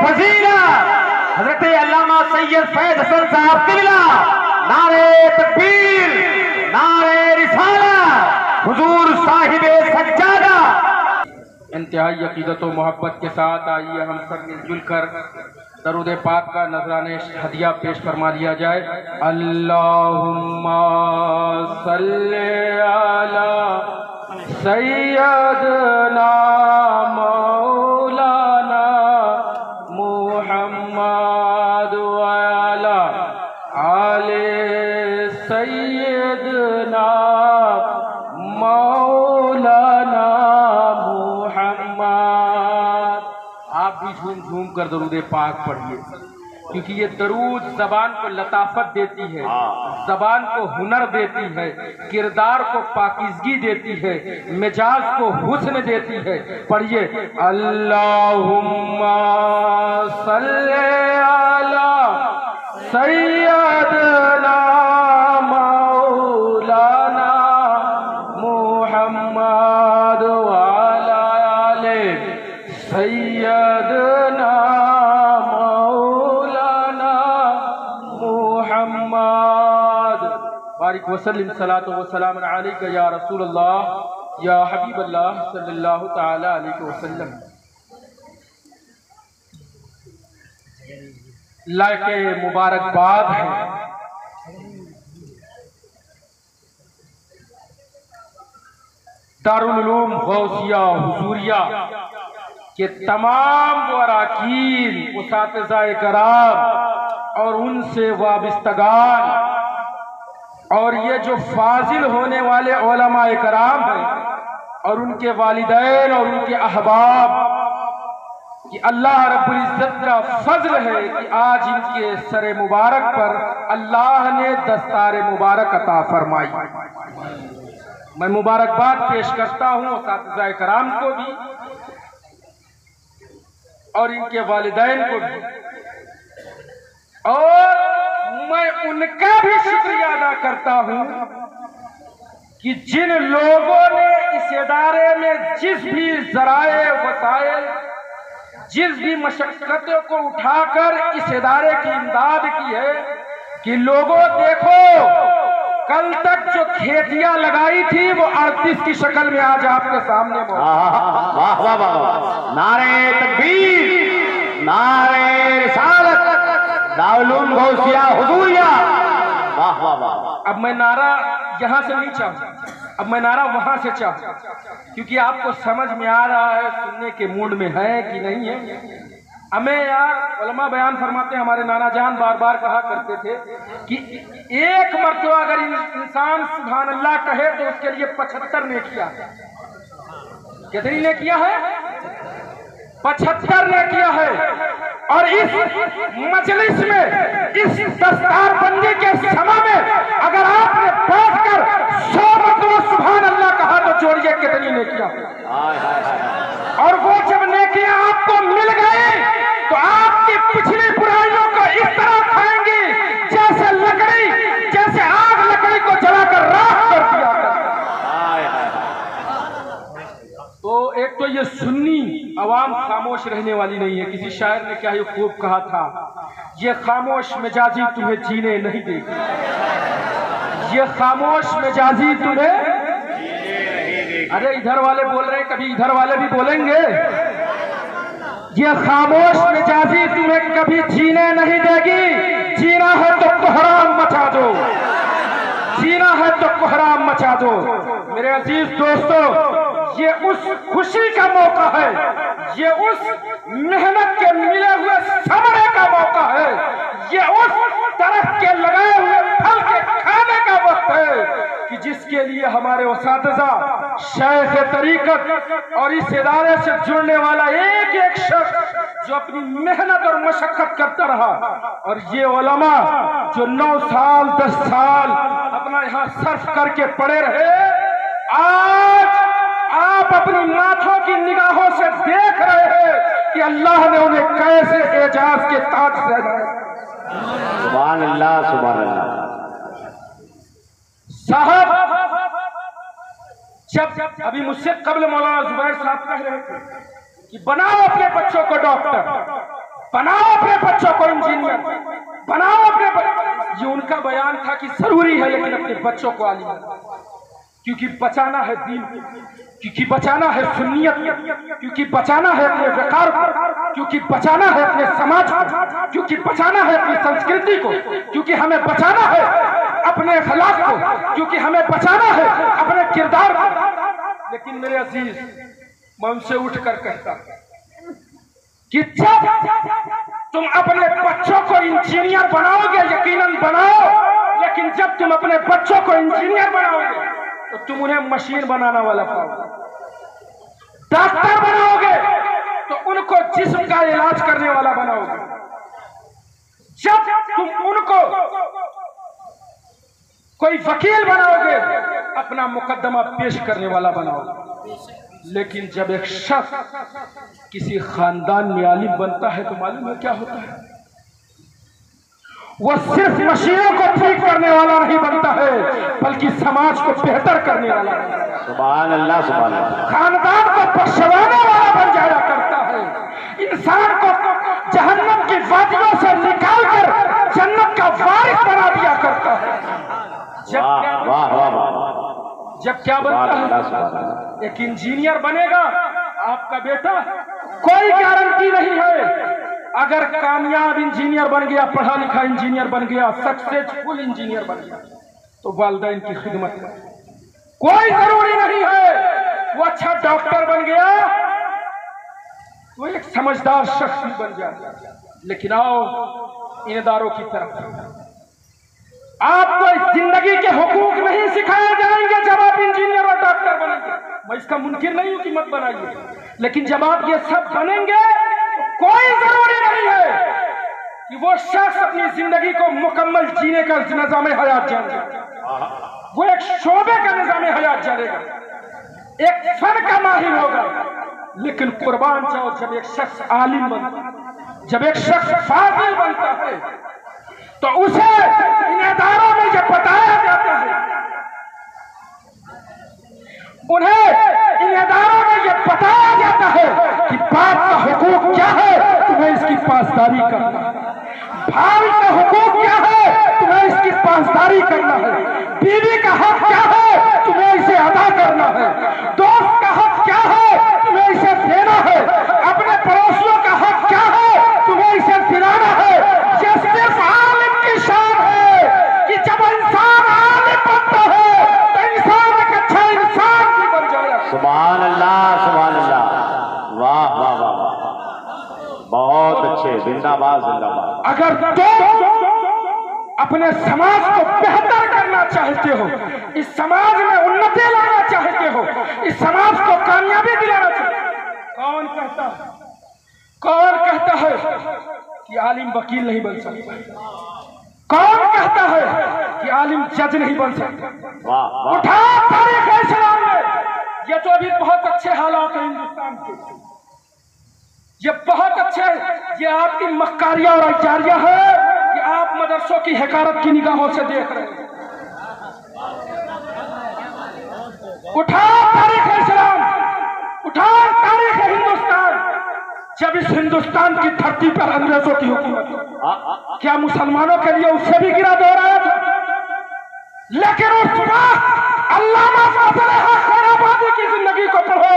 फजीला हजरत अल्लामा सैयद फैज हसन साहब किबला, नारे तकबीर, नारे रिसाला, हुजूर साहिबे सज्जादा। इंतहाई अकीदत व मोहब्बत के साथ आइए हम सब मिलजुल कर दरूद पाक का नजराने हदिया पेश फरमा लिया जाए। अल्लाहुम्मा सल्ले अला सैयदना मौलाना मुहम्मद व अला आले सैयदना मौलाना मुहम्मद। आप भी झूम झूम कर दरूद पाक पढ़िए, क्योंकि ये दरूद जबान को लताफत देती है, जबान को हुनर देती है, किरदार को पाकीज़गी देती है, मिजाज को हुस्न देती है। पढ़िए अल्लाहुम्मा सल्ले अला सैयदना मौलाना मुहम्मद व अला आले सैयदना बारिक वसल्लिम सलातो व सलाम अलैका या रसूल अल्लाह या हबीब अल्लाह सल्लल्लाहु ताला अलैहि वसल्लम। लायके मुबारकबाद है दारुल उलूम गौसिया हुजूरिया के तमाम अराकीन, उसातिज़ाए कराम और उनसे वाबिस्तगान और ये जो फाजिल होने वाले उलमाए कराम हैं और उनके वालिदैन और उनके अहबाब, कि अल्लाह रब्बुल इज्जत का फजल है कि आज इनके सरे मुबारक पर अल्लाह ने दस्तारे मुबारक अता फरमाई। मैं मुबारकबाद पेश करता हूँ उसातिज़ाए कराम को भी और इनके वालिदैन को भी, और मैं उनका भी शुक्रिया अदा करता हूं कि जिन लोगों ने इस इदारे में जिस भी जराए वसाइल, जिस भी मशक्कतों को उठाकर इस इदारे की इमदाद की है, कि लोगों देखो कल तक जो खेतियां लगाई थी वो आर्टिस्ट की शक्ल में आज आपके सामने। वाह वाह वाह, नारे तकबीर, नारे रिसालत, दारुल उलूम गौसिया हुजूरिया। वाह वाह वाह। अब मैं नारा यहां से नहीं चाहूँ, अब मैं नारा वहां से चाहूँ, क्योंकि आपको समझ में आ रहा है, सुनने के मूड में है कि नहीं है। हमें यार उलमा बयान फरमाते, हमारे नाना जान बार बार कहा करते थे कि एक मर्तबा अगर इंसान सुभान अल्लाह कहे तो उसके लिए 75 नेकियां। कितनी नेकियां है? 75 नेकियां है। और इस मजलिस में, इस दस्तारबंदी के समय में अगर आपने बैठकर 100 मरतबा सुभान अल्लाह कहा तो जोड़िए कितनी नेकियां। और वो जब नेकियां आपको मिल गई तो आपकी पिछली बुराइयों को इस तरह खाएंगी जैसे लकड़ी, जैसे आग लकड़ी को जलाकर राख कर दिया करता। तो एक तो ये सुन्नी अवाम खामोश रहने वाली नहीं है। किसी शायर ने क्या ही खूब कहा था, ये खामोश मिजाजी तुम्हें जीने नहीं देगी, ये खामोश मिजाजी तुम्हें। अरे इधर वाले बोल रहे हैं, कभी इधर वाले भी बोलेंगे। ये खामोश मिजाजी तुम्हें कभी जीने नहीं देगी। जीना है तो कोहराम मचा दो, जीना है तो कोहराम मचा दो। मेरे अजीज दोस्तों, ये उस खुशी का मौका है, ये उस मेहनत के मिले हुए समरे का मौका है, ये उस दरख्त के लगाए हुए फल के खाने का वक्त है कि जिसके लिए हमारे उसातिज़ा, शेख तरीकत और इस इदारे से जुड़ने वाला एक एक शख्स जो अपनी मेहनत और मशक्कत करता रहा, और ये उलमा जो 9 साल 10 साल अपना यहाँ सर्फ करके पड़े रहे, आज आप अपनी माथों की निगाहों से देख रहे हैं कि अल्लाह ने उन्हें कैसे एजाज के ताज से। सुभान अल्लाह, सुभान अल्लाह। साहब जब अभी मुझसे कबल मौलाना जुबैर साहब कह रहे थे कि बनाओ अपने बच्चों को डॉक्टर, बनाओ अपने बच्चों को इंजीनियर, बनाओ अपने ये उनका बयान था कि जरूरी है लेकिन अपने बच्चों को आलिम, क्योंकि बचाना है दीन, क्योंकि बचाना है सुन्नियत, क्योंकि बचाना है अपने वकार को, क्योंकि बचाना है अपने समाज को, क्योंकि बचाना है अपनी संस्कृति को, क्योंकि हमें बचाना है अपने अखलाक को, क्योंकि हमें बचाना है अपने किरदार को। लेकिन मेरे अजीज, मैं उनसे उठकर कहता कि जब तुम अपने बच्चों को इंजीनियर बनाओगे, यकीनन बनाओ, लेकिन जब तुम अपने बच्चों को इंजीनियर बनाओगे तो तुम उन्हें मशीन बनाने वाला पाओगे। डॉक्टर बनाओगे तो उनको जिस्म का इलाज करने वाला बनाओगे। जब तुम उनको कोई वकील बनाओगे, अपना मुकदमा पेश करने वाला बनाओगे। लेकिन जब एक शख्स किसी खानदान में आलिम बनता है तो मालूम है क्या होता है? वो सिर्फ मशीनों को ठीक करने वाला नहीं बनता है, बल्कि समाज को बेहतर करने वाला बनता है। सुभान अल्लाह, सुभान अल्लाह। खानदान को बख्शवाने वाला बन जाया करता है। इंसान को जहन्नम की वादियों से निकालकर जन्नत का वारिस बना दिया करता है। जब क्या बनता है? एक इंजीनियर बनेगा आपका बेटा, कोई गारंटी नहीं है। अगर कामयाब इंजीनियर बन गया, पढ़ा लिखा इंजीनियर बन गया, सक्सेसफुल इंजीनियर बन गया, तो वालिदैन की खिदमत कर, कोई जरूरी नहीं है वो अच्छा डॉक्टर बन गया, वो एक समझदार शख्स भी बन जाए। लेकिन आओ इन इदारों की तरफ, आपको जिंदगी के हुकूक नहीं सिखाए जाएंगे जब आप इंजीनियर और डॉक्टर बनेंगे। मैं इसका मुनकिर नहीं हूं कि मत बनाइए, लेकिन जब आप ये सब बनेंगे तो कोई जरूरी नहीं है कि वो शख्स अपनी जिंदगी को मुकम्मल जीने का निज़ाम हयात जानेगा। वो एक शोबे का निज़ाम हयात जानेगा, एक फन का माहिर होगा। लेकिन कुर्बान जाओ, जब एक शख्स आलिम बनता है, जब एक शख्स फाजिल बनता है, तो उसे इन इदारों में जब बताया जाता है, उन्हें इन इदारों में यह बताया जाता है कि बाप का हुकूक क्या है, तुम्हें इसकी पासदारी करना है। भाई का हुकूक क्या है, तुम्हें इसकी पासदारी करना है। बीवी का हक क्या है, तुम्हें इसे अदा करना है। दोस्त का हक क्या है, तुम्हें इसे देना है। अपने पड़ोसियों का हक क्या है, तुम्हें इसे दिलाना है। यह सिर्फ आलिम की शान है कि जब इंसान आलिम बनता है तो इंसान एक अच्छा इंसान भी बन जाएगा। सुभान अल्लाह, सुभान अल्लाह। वाह वाह वाह, बहुत अच्छे, जिंदाबाद जिंदाबाद। अगर तुम अपने समाज को बेहतर करना चाहते हो, इस समाज में उन्नति लाना चाहते हो, इस समाज को कामयाबी दिलाना चाहते हो, कौन कहता है कि आलिम वकील नहीं बन सकता? कौन कहता है कि आलिम जज नहीं बन सकता? उठा तारीख इस्लाम में, ये तो अभी बहुत अच्छे हालात हैं हिंदुस्तान के, ये बहुत अच्छे, ये आपकी मक्कारिया और अजारिया है कि आप मदरसों की हकारत की निगाहों से देख रहे हैं। उठाओ तारीख इस्लाम, उठाओ तारीख हिंदुस्तान। जब इस हिंदुस्तान की धरती पर अंग्रेजों की हुकूमत, क्या मुसलमानों के लिए उससे भी गिरा दोहराया था? लेकिन उस वक्त अल्लामा फजल हक खैराबादी की जिंदगी को पढ़ो,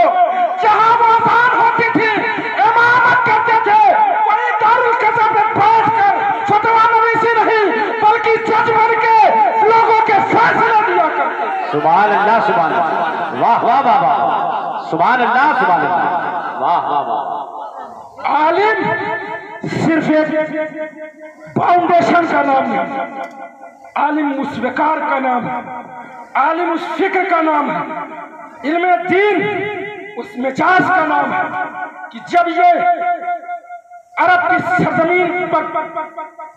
जहां वो आजान होती थी, इमामत करते थे, वही दारुल कज़ा पे बैठकर फतवा नवीसी नहीं बल्कि जज बन के लोगों के फैसले दिया करते। सुभान अल्लाह, सुभान अल्लाह। वाह वाह वाह वाह, सुभान अल्लाह, सुभान अल्लाह। वाह वाह वाह। आलिम सिर्फ एक फाउंडेशन का नाम है, आलिम उस विकार का नाम है, आलिम उस फिक्र का नाम है, इल्मे दीन उस मिजाज का नाम है कि जब ये अरब की सरजमीन पर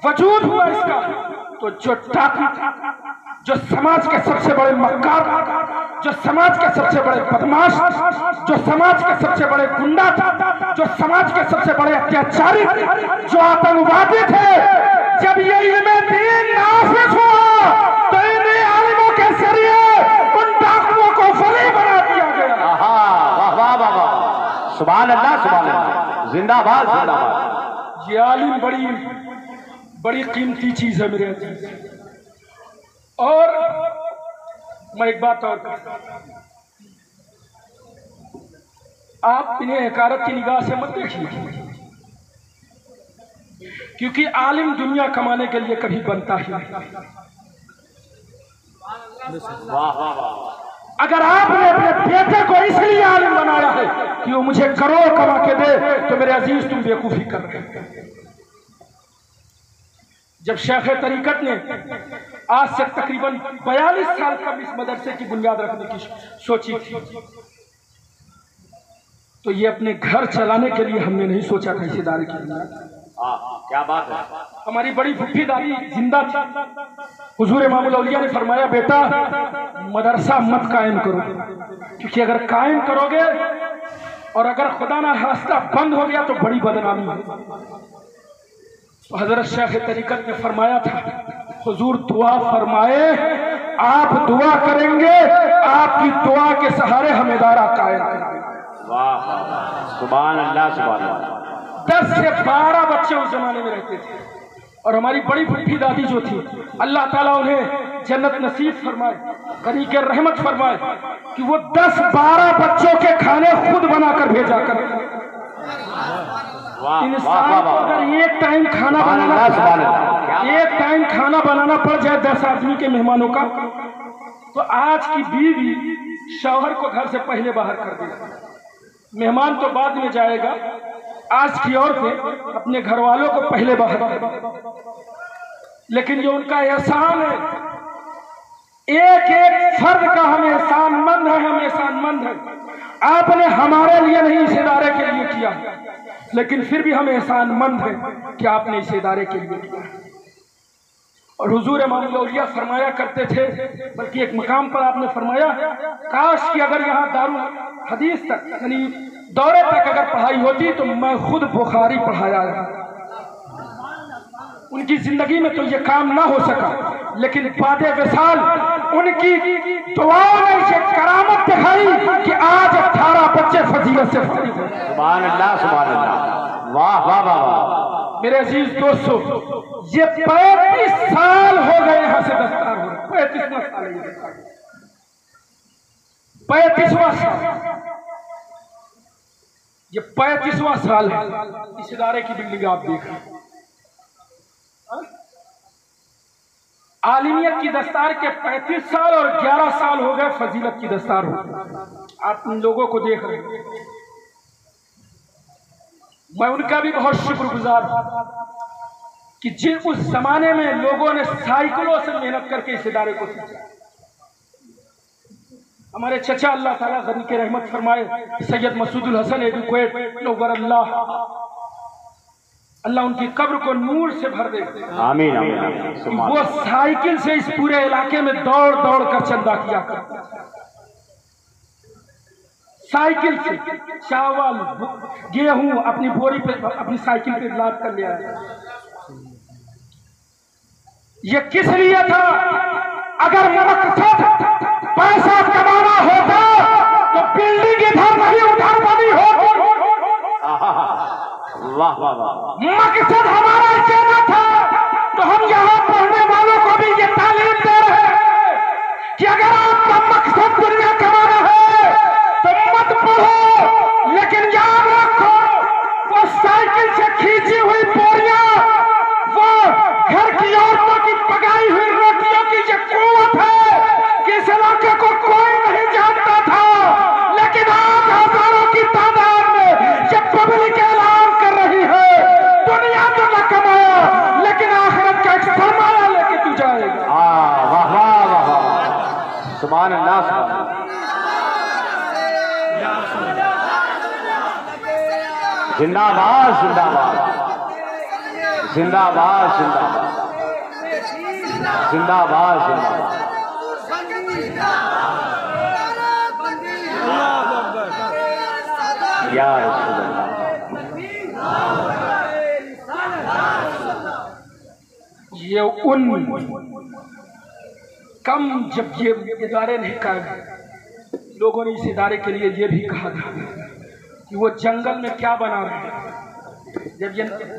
वजूद हुआ इसका, तो जो डाकू, जो समाज के सबसे बड़े मक्कार, जो समाज के सबसे बड़े बदमाश, जो समाज के सबसे बड़े गुंडा, जो समाज के सबसे बड़े अत्याचारी, जो आतंकवादी थे, जब ये इल्मे दीन नाफिज हुआ तो इन्हीं आलिमों के जरिए उन डाकुओं को वली बना दिया गया। वाह वाह वाह वाह, सुभान अल्लाह, सुभान अल्लाह, जिंदाबाद जिंदाबाद। ये आलिम बड़ी बड़ी कीमती चीज है मेरे अजीज। और मैं एक बात और कहता हूं, आप इन्हें हकारत की निगाह से मत देखिए, क्योंकि आलिम दुनिया कमाने के लिए कभी बनता ही नहीं। अगर आपने अपने बेटे को इसलिए आलिम बनाया है कि वो मुझे करोड़ कमा के दे, तो मेरे अजीज तुम बेवकूफी कर रहे हैं। जब शेख तरीकत ने आज से तकरीबन 42 साल कब इस मदरसे की बुनियाद रखने की सोची थी, तो ये अपने घर चलाने के लिए हमने नहीं सोचा था इस इदारे के लिए। क्या बात है। हमारी बड़ी फुफ्फी दादी जिंदा थी, हुजूर इमामुल औलिया ने फरमाया, बेटा मदरसा मत कायम करो, क्योंकि अगर कायम करोगे और अगर खुदा ना रास्ता बंद हो गया तो बड़ी बदनामी है। तो हजरत शेख तरीकत ने फरमाया था, हुजूर दुआ फरमाए, आप दुआ करेंगे, आपकी दुआ के सहारे हम इदारा कायम करेंगे। वाह सुभान अल्लाह सुभान अल्लाह। 10 से 12 बच्चे उस जमाने में रहते थे, और हमारी बड़ी फुफ्फी दादी जो थी, अल्लाह ताला उन्हें जन्नत नसीब फरमाए, गनी के रहमत फरमाए, कि वो 10-12 बच्चों के खाने खुद बनाकर भेजा कर। इंसान को अगर एक टाइम खाना बनाना पड़ जाए 10 आदमी के मेहमानों का, तो आज की बीवी शौहर को घर से पहले बाहर कर देगी। मेहमान तो बाद में जाएगा, आज की औरतें अपने घर वालों को पहले बाहर कर देगी। लेकिन जो उनका एहसान है, एक एक फर्द का हम एहसानमंद है, हम एहसानमंद है। आपने हमारे लिए नहीं इस इदारे के लिए किया, लेकिन फिर भी हम एहसानमंद हैं कि आपने इस इदारे के लिए किया। और हुजूर इमामुल औलिया फरमाया करते थे, बल्कि एक मकाम पर आपने फरमाया, काश कि अगर यहाँ दारुल हदीस तक यानी दौरे तक अगर पढ़ाई होती तो मैं खुद बुखारी पढ़ाया है। उनकी जिंदगी में तो ये काम ना हो सका, लेकिन बादे विसाल उनकी दुआओं ने ये करामत दिखाई कि आज 18 बच्चे फजीलत से फारिग हुए। सुभान अल्लाह सुभान अल्लाह। वाह वाह वाह। मेरे अजीज दोस्तों, ये 35 साल हो गए यहाँ से दस्तार हो, 35वां साल है, 35वां साल, ये 35वां साल है इस इदारे की बिल्डिंग आप देख रहे हैं। आलिमियत की दस्तार के 35 साल और 11 साल हो गए फजीलत की दस्तार हो। आप उन लोगों को देख रहे हैं, मैं उनका भी बहुत शुक्रगुजार हूं कि जिन उस जमाने में लोगों ने साइकिलों से मेहनत करके इस इदारे को सींचा। हमारे चचा अल्लाह ताला गनी के रहमत फरमाए, सैयद मसूदुल हसन एडुकेट नव्वर अल्लाह उनकी कब्र को नूर से भर दे। आमीन आमीन। वो साइकिल से इस पूरे इलाके में दौड़ दौड़ कर चंदा किया करते, साइकिल से चावल गेहूं अपनी बोरी पे अपनी साइकिल पे लाद कर ले आया। ये किस लिए था? अगर मकसद पैसा कमाना होता तो बिल्डिंग इधर नहीं उधर बनी होती। वाह वाह वाह। मकसद हमारा ये न था तो हम यहाँ पढ़ने वालों को भी ये तालीम दे रहे हैं कि अगर आपका मकसद दुनिया कमाना है तो मत पढ़ो, लेकिन याद रखो वो साइकिल से खींची हुई बोरियां, वो घर की औरतों की पकाई हुई रोटियों की ये कुव्वत है कि इस इलाके को कोई नहीं जानता था, लेकिन आज हजारों की तादाद में ये पब्लिक ऐलान कर रही है, दुनिया तो न कमाया लेकिन आखिरत का एक सरमाया लेके तू जाएगा। वाह वाह वाह। सुभान अल्लाह। जिंदाबाद जिंदाबाद जिंदाबाद जिंदाबाद जिंदाबाद जिंदाबाद। या रसूल अल्लाह। ये उन कम जब ये इदारे नहीं कायम, लोगों ने इस इदारे के लिए ये भी कहा था कि वो जंगल में क्या बना रहे हैं, जब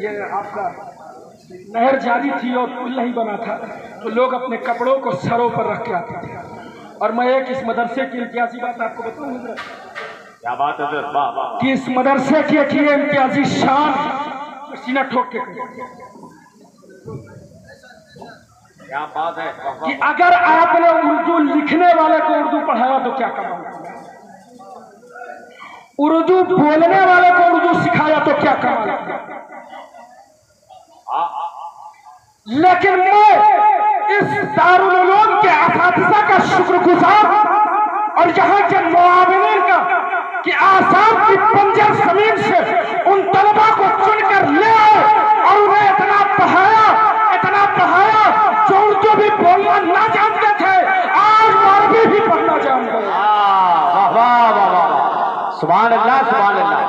ये आपका नहर जारी थी और पुल नहीं बना था तो लोग अपने कपड़ों को सरों पर रख के आते थे। और मैं एक इस मदरसे की इम्तियाजी बात आपको बताऊंगा। क्या बात है सर, वाह वाह। कि इस मदरसे की एक ये इम्तियाजी शान सीना ठोक के क्या बात है कि अगर आपने उर्दू लिखने वाले को उर्दू पढ़ाया तो क्या कमाल, उर्दू बोलने वाले को उर्दू सिखाया तो क्या कमाल। लेकिन मैं इस दारुल उलूम के असातिज़ा का शुक्रगुजार और यहाँ के मुआविनीन का कि आसाम की बंजर जमीन से उन तलबा को चुनकर ले आए और उन्हें इतना पढ़ाया जो उर्दू भी बोलना ना जानते थे, आज अरबी भी पढ़ना जान गए। वाह वाह वाह वाह, सुभान अल्लाह सुभान अल्लाह,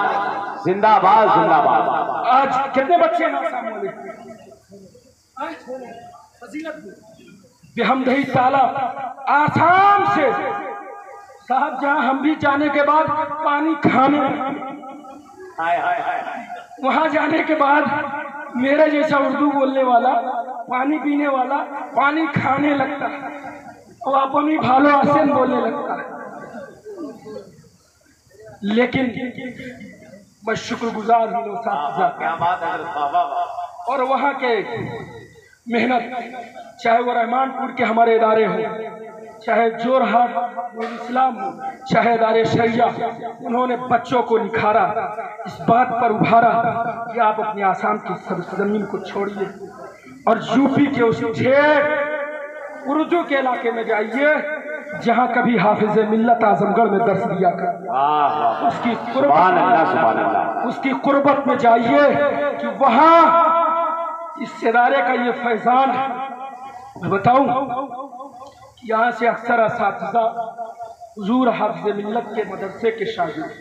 जिंदाबाद जिंदाबाद। आज कितने बच्चे हैं आसाम वाले बेहमदही ताला आसाम से साहब, जहां हम भी जाने के बाद पानी खाने, वहां जाने के बाद मेरे जैसा उर्दू बोलने वाला पानी पीने वाला पानी खाने लगता है और अपनी भालो आसन बोलने लगता है। लेकिन मैं शुक्रगुजार हूँ क्या बात है। और वहाँ के मेहनत, चाहे वो रहमानपुर के हमारे इदारे हों, चाहे जोरहाट इस्लाम हो, चाहे इदारे शरिया, उन्होंने बच्चों को निखारा, इस बात पर उभारा कि आप अपनी आसाम की सरजमीन को छोड़िए और यूपी के उस ठेठ उर्दू के इलाके में जाइए जहाँ कभी हाफिज मिल्लत आजमगढ़ में दर्श दिया कर, उसकी कुर्बत में जाइए कि वहाँ इस इदारे का ये फैजान। मैं बताऊं, यहाँ से अक्सर असातिज़ा हुजूर हाफिज मिल्लत के मदरसे के शागिर्द,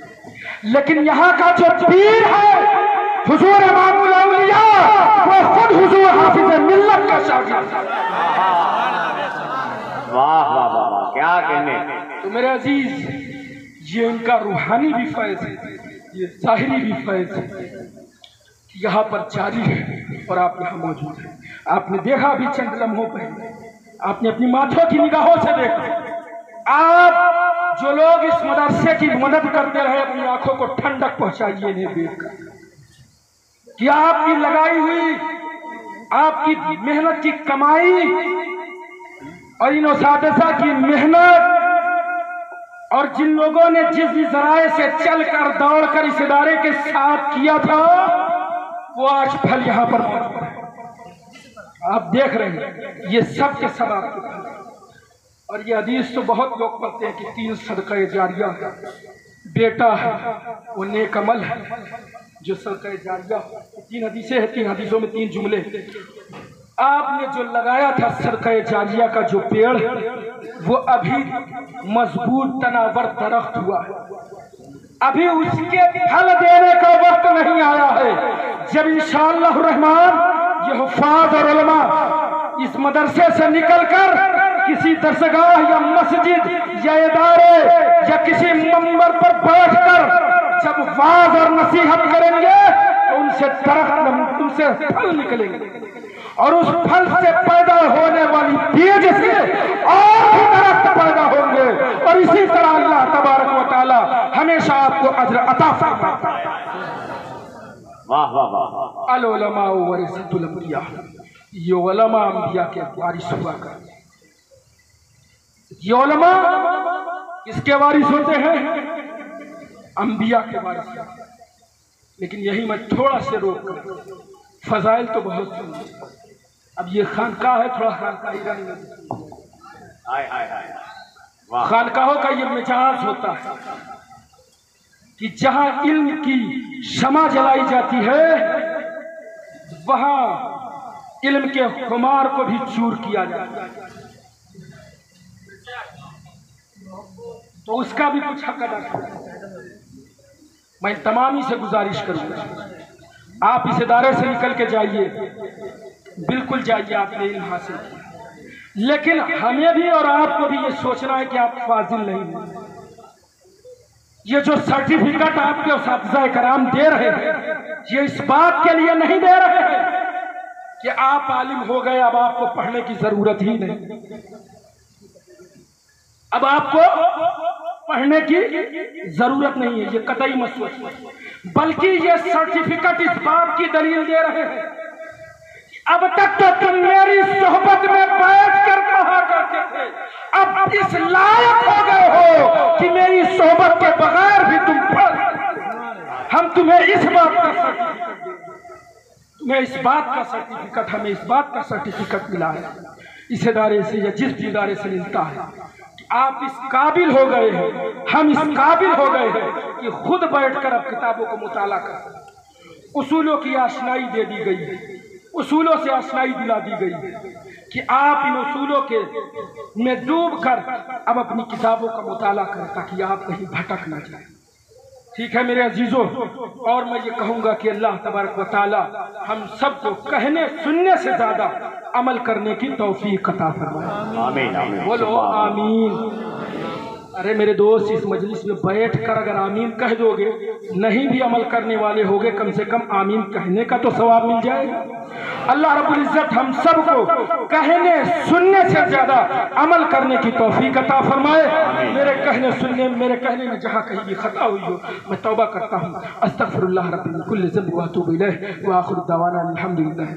लेकिन यहाँ का जो पीर है हुजूर इमामुल औलिया, वो खुद हुजूर हाफिज मिल्लत का शागिर्द। वाह वाह वाह, क्या कहने। तो मेरे अजीज, ये इनका रूहानी भी फैज है, ये ज़ाहिरी भी फैज है, यहाँ पर जारी है और आप यहाँ मौजूद हैं। आपने देखा अभी चंद लम्हों पहले, आपने अपनी माथों की निगाहों से देखा। आप जो लोग इस मदरसे की मदद करते रहे, अपनी आंखों को ठंडक पहुंचाइए इन्हें देखकर कि आपकी लगाई हुई, आपकी मेहनत की कमाई और इन उस्तादिज़ा की मेहनत और जिन लोगों ने जिस जराए से चलकर दौड़कर इस इदारे के साथ किया था, वो आज फल यहाँ पर मौजूद है। आप देख रहे हैं, ये सब के सब आपके फल। और ये हदीस तो बहुत लोग पढ़ते हैं कि 3 सदक़े जारिया का बेटा है, वो नेक अमल है जो सदक़े जारिया। 3 हदीसें हैं, 3 हदीसों में 3 जुमले। आपने जो लगाया था सदक़े जारिया का जो पेड़, वो अभी मजबूत तनावर दरख्त हुआ है, अभी उसके फल देने का वक्त नहीं आया है। जब इंशाअल्लाह रहमान ये हुफ़ाज़ और उलमा इस मदरसे से निकलकर किसी दरसगाह या मस्जिद या इदारे या किसी मंबर पर बैठकर जब वाज़ और नसीहत करेंगे तो उनसे दरख्त, उनसे फल निकलेंगे और उस फल से पैदा होने वाली बीज से और भी दरख्त पैदा होंगे और इसी तरह अल्लाह तबारक व तआला हमेशा आपको अज्र अता फरमाता है। वाह वाह वाह। अल उलमा वरिसतुल अंबिया, ये उलमा अंबिया के वारिस हुआ करते हैं। ये उलमा किसके वारिस होते हैं? अंबिया के वारिस। लेकिन यही मैं थोड़ा से रोक कर, फजाइल तो बहुत सुन, अब ये खानकाह है, थोड़ा खानकाही रंग, खानकाहों का ये मिजाज होता है कि जहां इल्म की शमा जलाई जाती है वहां इल्म के खुमार को भी चूर किया जाता है, तो उसका भी कुछ हक अदा करना। मैं तमामी से गुजारिश करूंगा, आप इस इदारे से निकल के जाइए, बिल्कुल जाइए, आपने इल्म हासिल किया, लेकिन हमें भी और आपको भी ये सोचना है कि आप फाजिल नहीं हैं। ये जो सर्टिफिकेट आपके उस्ताद कराम दे रहे हैं, ये इस बात के लिए नहीं दे रहे हैं कि आप आलिम हो गए, अब आपको पढ़ने की जरूरत ही नहीं, अब आपको पढ़ने की जरूरत नहीं है, ये कतई मत सोचिए। बल्कि ये सर्टिफिकेट इस बात की दलील दे रहे हैं, अब तक तो तुम मेरी सोहबत में बैठ कर कहा करते थे, अब इस लायक हो गए हो कि मेरी सोहबत के बगैर भी तुम पढ़। हम तुम्हें इस बात का सर्टिफिकेट, तुम्हें इस बात का सर्टिफिकेट, हमें इस बात का सर्टिफिकेट मिला है इस इदारे से या जिस भी इदारे से मिलता है कि आप इस काबिल हो गए हैं, हम इस काबिल हो गए हैं कि खुद बैठकर अब किताबों को मुताला कर। उसूलों की आशनाई दे दी गई है, उसूलों से आशनाई दिला दी गई है कि आप इन उसूलों के में डूब कर अब अपनी किताबों का मुताला करें ताकि आप कहीं भटक ना जाए। ठीक है मेरे अजीजों, और मैं ये कहूँगा कि अल्लाह तबारक व तआला हम सबको कहने सुनने से ज्यादा अमल करने की तौफीक अता फरमाए। आमीन आमीन, बोलो आमीन। अरे मेरे दोस्त, इस मजलिस में बैठ कर अगर आमीन कह दोगे, नहीं भी अमल करने वाले होगे, कम से कम आमीन कहने का तो सवाब मिल जाएगा। अल्लाह रब्बुल इज्जत हम सबको कहने सुनने से ज्यादा अमल करने की तौफीक अता फरमाए। मेरे कहने में जहाँ कहीं भी खता हुई हो, मैं तौबा करता हूँ। अस्तगफिरुल्लाह रब्बी मिन कुल्लि ज़ंब व अतूबु इलैह व आखिरु दअवाना अल्हम्दुलिल्लाह।